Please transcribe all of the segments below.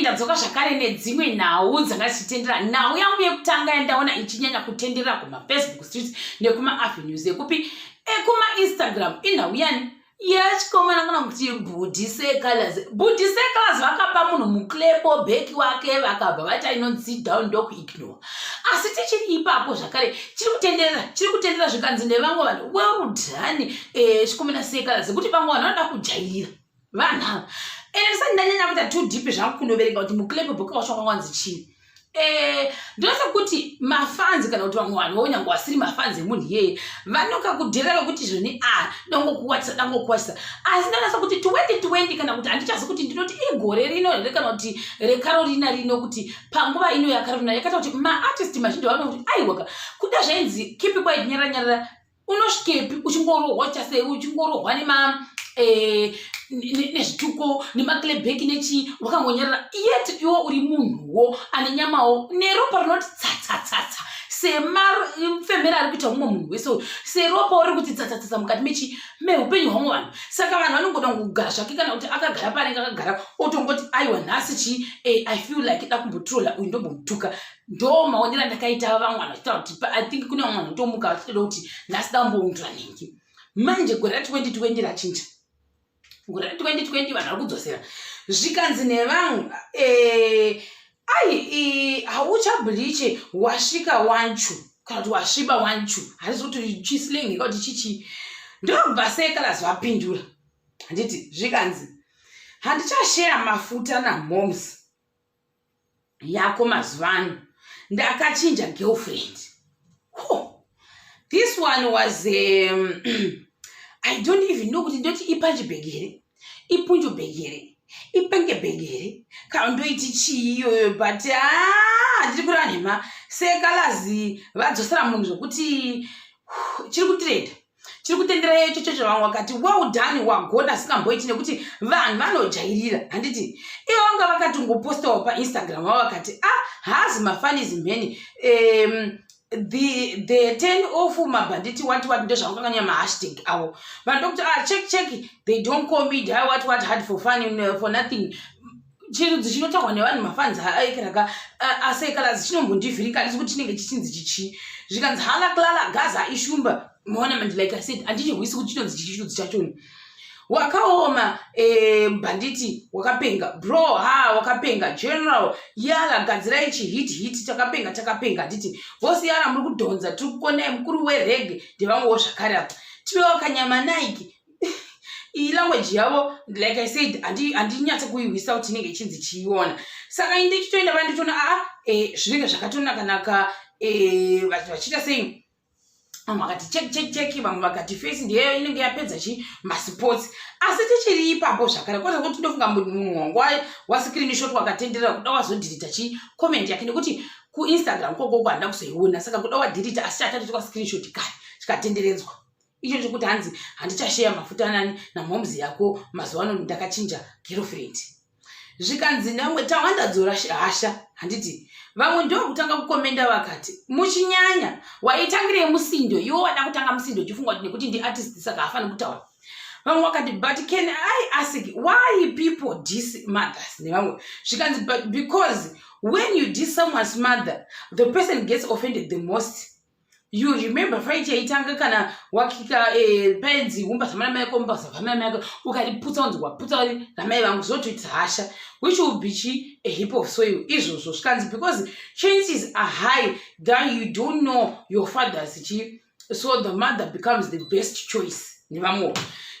ndadzoka zvakare nedzimwe nhau dzakachitendera. Nhau yangu yekutanga yandaona ichinyanya kutenderera kumafacebook street nekuma-avenues ekupi ekuma-Instagram inhau yani yachikomana kana kuti Budise Colors. Budise Colors vakapa munhu muklepo bheki wake vakabva vati inonzi down dog ignore. Asi tichiri ipapo zvakare chiri kutendera zvikanzi nevamwe vanhu werudhani chikomana Colors kuti vamwe vanhu vanoda kujairira vanhu ava. Ene ndisati ndanyanya kuita too deep zvangu kundoverenga kuti muklepo bheki wacho wanzi chii. Ndinosa kuti mafanzi kana kuti vamwe vanhu vonyange vasiri mafanzi emunhu iyeye vanoka kudhireka kuti zvoni dangokuwatisa. Asi ndinosa kuti 2020 kana kuti handichazi kuti ndinoti igore rino here kana kuti reCarolina rino kuti panguva ino yaCarolina yakaita kuti maartist mazhinji vanoona kuti aiwaka kuda zvainzi keep quiet nyaranyarara unosvikepi uchingorohwa chasei uchingorohwa nezvituko nemaclebeki nechi wakangonyarara yet iwo uri munhuwo ane nyamawo neropa rinoti tsatsatsatsa semafemera ari kuita mumwe munhu wese seropa uri kuti tsatsatsatsa mukati meupenyu hwamwe vanhu. Saka vanhu vanongoda kugara zvake kana kuti akagara paanenge akagara otongoti aiwa nhasi chi I feel like da kumbotrola uyu ndombomutuka. Ndo maonera ndakaita vamwe vanhu vachitaura kuti I think kune vamwe vanhu tomuka vachitoda kuti nhasi damboundura nhingi. Manje gore ra2020 rachinja. Gore ra2020 vanhu vari kudzosera zvikanzi nevamwe hauchabliche wasvika wanchu kana kuti wasviba wanchu hazisi kuti chislengi kuti chichi ndobva Colors vapindura handiti zvikanzi handichashera mafuta namoms yako mazuvano ndakachinja girlfriend. This one was I don't even know kuti ndoti ipanjibhegere ipunjubhegere ipengebhegere kana ndoiti chii iyoyo but handiri kureva nhema. Colors vadzosera munhu zvokuti chiri kutendera ichocho chavamwe vakati well done wagona asingamboiti nekuti vanhu vanojairira handiti ivo vanga vakatongopostawo paInstagram vavo vakati hazi mafanism mheni the 10 of mabhanditi what ndozvavanganganya mahashtag avo vanhu ndokuti check they don't call me die what had for fun for nothing. Chirudzi chinotagwa nevanhu mafanzi aikeraka Colors chinombondivhirika handisi kuti chinenge chichinzi chichi zvikanzi hala klala gaza ishumba mournament like I said handichihwisi kuti chinonzi chichi chirudzi chachoni wakaoma banditi wakapenga bro wakapenga general yala gadzira ichi hit takapenga handiti vosi yala muri kudhonza tiri kukona mukuru werege ndevamwewo zvakare apa tive wakanyama Nike iyi language yavo like I said handinyatsa kuihwisa kuti inenge ichinzi chiiona. Saka inde chitoenda vandichona zvinenge zvakatonaka vachiita sei vamwe vakati check vamwe vakati face ndiyeyo inenge yapedza masports. Asi tichiri ipapo zvakare kwata kuti ndofunga munhu wangu wascreenshot wakatenderera kuda wazodhirita comment yake nekuti kuInstagram kwokoko handina kuzoiona saka kuda wadhirita asi chatati twascreenshot kare chikatenderedzwa icho chokuti hanzi handichasheya mafuta nani namomzi yako mazuvano ndakachinja girlfriend. Zvikanzi namwe tawandadzora hasha handiti vamwe ndo kutanga kukomenda vakati muchinyanya waitangire musindo iwo wada kutanga musindo chifunga kuti nekuti ndi artist saka afana kutaura. Vamwe wakati but can I ask why people diss mothers nevamwe zvikanzi but because when you diss someone's mother the person gets offended the most. You remember fight yaitanga kana wakika penzi umba samana mai komba samana mai ukariputsa unzi waputsa ramai vangu zotoita hasha which will be a heap of soil izvozvo zvikanzi because chances are high that you don't know your father's so the mother becomes the best choice nevamwe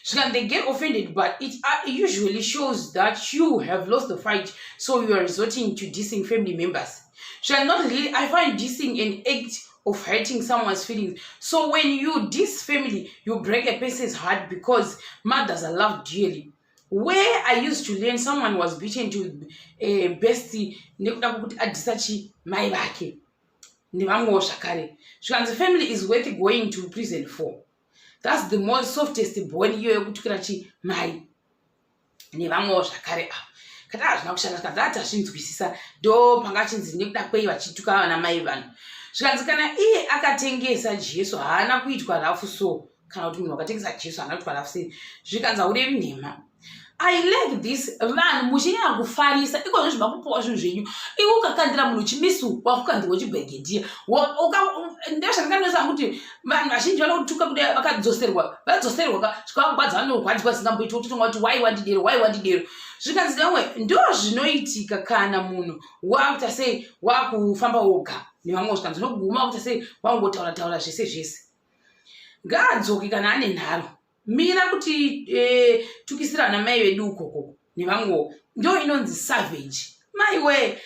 zvikanzi they get offended but it usually shows that you have lost the fight so you are resorting to dissing family members. Not really, I find dissing an act of hurting someone's feelings. So when you diss family, you break a person's heart because mothers are loved dearly. Where I used to learn, someone was beaten to a bestie, adisachi mai vake. Nevamwe zvakare. The family is worth going to prison for. That's the most softest bone iyoyo kutukira mai. Nevamwe zvakare. Kata hazvina kushanda kadhata zvinzwisisa ndo panga chinzi nekuda kwei vachituka vana mai vanhu. Zvikanzi kana iye akatengesa Jesu haana kuitwa rafu so kana kuti munhu akatengesa Jesu haana kuitwa rafu sei. Zvikanzi haurevi nhema. I like this vanhu muchinyanya kufarisa ikozvo zvimakupuwa zvinhu zvenyu iwe ukakandira munhu chimisu wakukandirwa chibhegedhiya ndezvandakanoisa kuti vanhu vazhinji vanotuka kuti vakadzoserwa zvikavagwadza vanorwadzwa singamboiti wototonga kuti wai wandidero zvikanzi vamwe ndo zvinoitika kana munhu wakuita sei wakufamba woga nevamwe zvikanzi unoguma wakuita sei wangotaura zvese ngaadzoke kana ane nharo mira kuti tukisirana mai vedu ukoko nevamwewo ndo inonzi savage maiwe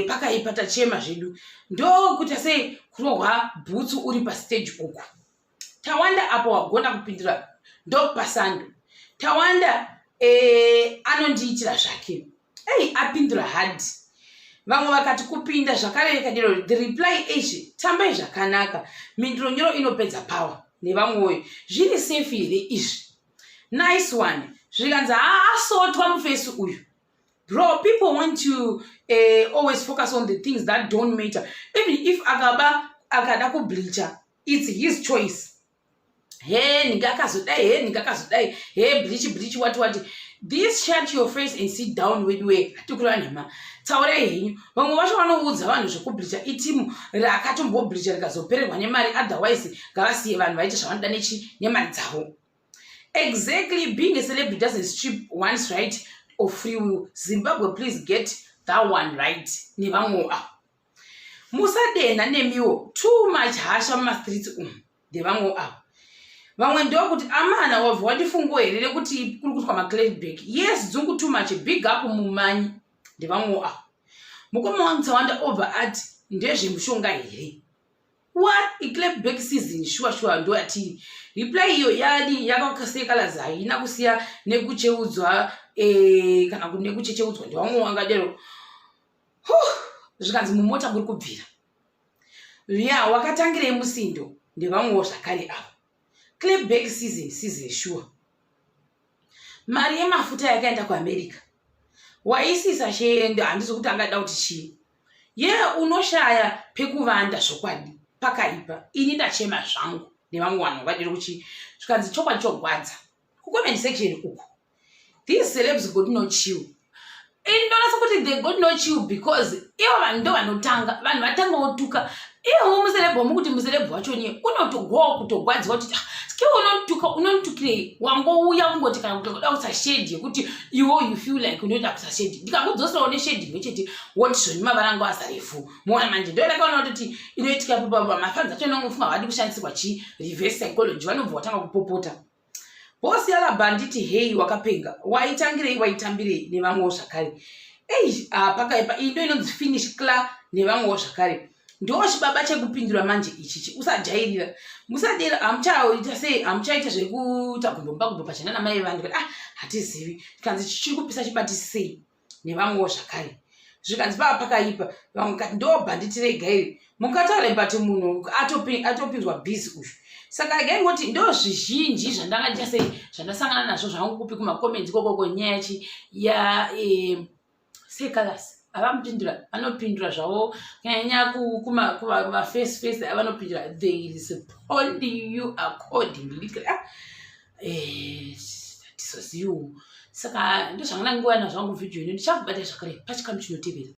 pakaipa tachema zvedu ndo kuita sei kurohwa bhutsu uri pastage uku tawanda apo wagona kupindura ndo pasando tawanda anondiitira zvake apindura hard vamwe vakati kupinda zvakarereka dero the reply age tambai zvakanaka mindiro nyoro inopedza power nevamwewo zviri safe here izvi nice one zvikanzi haasotwa mufesi uyu bro people want to always focus on the things that don't matter even if akada kubleacha it's his choice ningakazodai bleach what this shut your face and sit down wedwe atikura nhema taurai henyu vamwe vacho vanoudza vanhu zvekubleacha itimu rakatombobleacha rikazopererwa nemari otherwise ngavasiye vanhu vaita zvavanoda nemari dzavo exactly being a celebrity doesn't strip one's right of free will Zimbabwe please get that one right nevamwewo avo musadenha nemiwo too much hasha mumastreets ndevamwewo avo vamwe ndokuti amana wabva watifungo here rekuti kuri kutwa maclareback yes dzungu too much big up mumanyi ndevamwewo avo mukoma wangu tsawanda over ati ndezvemushonga here what iclareback season shuwa ndo atiri reply iyo yakakasekalaza haina kusiya nekucheudzwa kana nekuchecheudzwa ndevamwe wangadero zvikanzi mumota muri kubvira wakatangirei musindo ndevamwewo zvakare avo clareback season sure mari yemafuta yakaenda kuamerica waisisa shende handisi kuti angada kuti chii unoshaya pekuvanda zvokwadi pakaipa ini ndachema zvangu nevamwe vanhu vakadiro kuchi zvikanzi chokwadi chogwadza kucomment section uku these celebs got no chill indonasa kuti they got no chill because ivo vanhu ndo vanotanga vanhu vatanga wotuka iwo muselebhu mukuti muselebhu wacho niye unotogwawo kutogwadzwa kuti unonitukirei wangouya kungoti kana kutoda kusa shedi yekuti iwo you feel like unoita kusa shedi ndikangodzoserawo neshedi imwechete woti zvoni mavarangu azarefu muona manje ndo ndakaona kuti inoitika pamafans acho nongofunga vadi kushandisirwa reverse psychology vanobva watanga kupopota bosi yarabhanditi hei wakapenga waitangirei waitambirei nevamwewo zvakare pakaipa iyi ndo inonzi finish kla nevamwewo zvakare ndo chibaba chekupindura manje ichichi usajairira musadera hamuchaita sei hamuchaita zvekuita gumbomba pachena namai vanhu kuti hatizivi zvikanzi chichiri kupisa chibatisisei nevamwewo zvakare zvikanzi pakaipa vamwe kati ndo bhanditi regairi mukataura bati munhu atopinzwa bhizi uyu saka gaingoti ndo zvizhinji zvandangaita sei zvandasangana nazvo zvangukupi kumakomenti kokoko nyaya ya sekalasi avamupindura vanopindura zvavo kanyanya kumaface avanopindura they respond you accordingly tisoziwo saka ndozvanganangowana zvangu vhidhiyo ino ndichakubata zvakare pachikamu chinotevera.